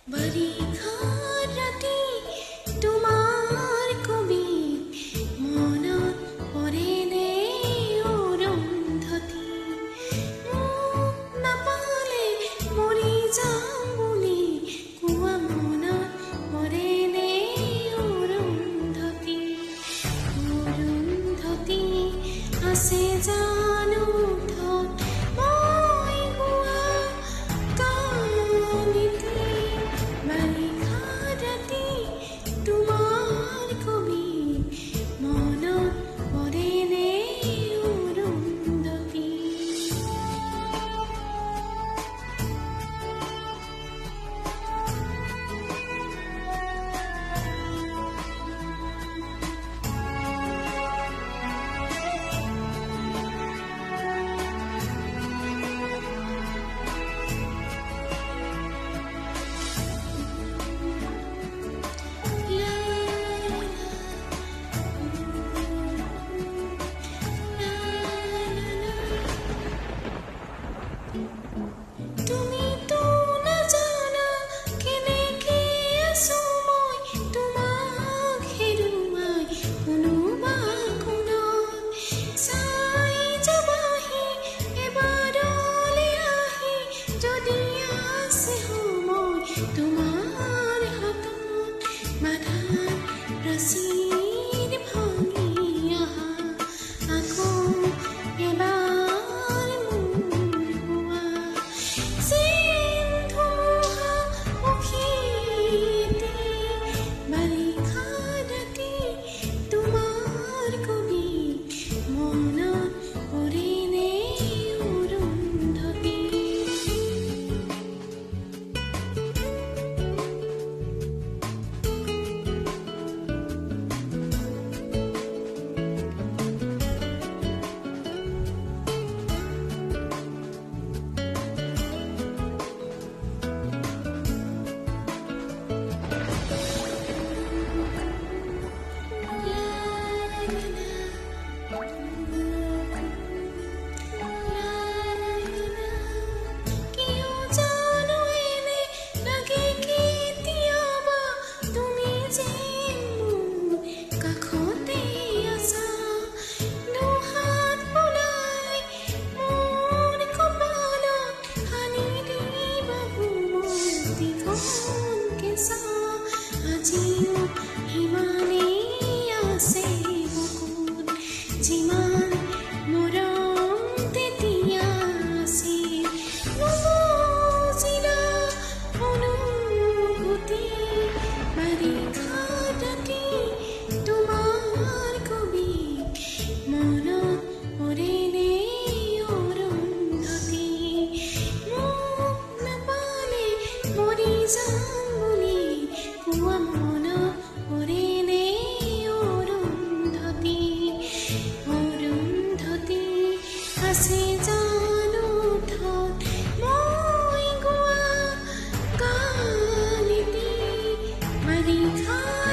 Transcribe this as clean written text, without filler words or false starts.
বাৰিষাৰ ৰাতি তোমাৰ কবি মনত পৰেনে অৰুন্ধতী মোক নাপালে মৰি যাম বুলি কোৱা মনত পৰেনে অৰুন্ধতী অৰুন্ধতী আছে জানো ঠত মই গোৱা গানটি বাৰিষাৰ ৰাতি তোমাৰ কবি মনত পৰেনে অৰুন্ধতী তুমিতো নাজানা কেনেকে আছো মই তোমাক হেৰুৱাই কোনোবা কোণত চাই যাবাহি এবাৰলে আহি যদি আছে সময় তোমাৰ হাতত বাধাৰ ৰছীৰ ভাঙি আহা আকৌ এবাৰ মোৰ হোৱা ধুমুহা উঠিতে বাৰিষাৰ ৰাতি তোমাৰ কবি মনত পৰেনে অৰুন্ধতী কিয় জানো এনে লাগে কেতিয়াবা তুমি যেন মোৰ কাষতে আছা দুহাত ফুলাই মোৰ কপালত সানি দিবা মোৰ দীঘল কেঁচা আজিও সিমানেই আছে বুকুত যিমান মৰম তেতিয়া আছিল নুবুজিলা অনুভূতি বাৰিষাৰ ৰাতি তোমাৰ কবি মনত পৰেনে অৰুন্ধতী মোক নাপালে মৰি যাম বুলি কোৱা মনত পৰেনে অৰুন্ধতী অৰুন্ধতী আছে জানো ঠত মই গোৱা গানটি বাৰিষাৰ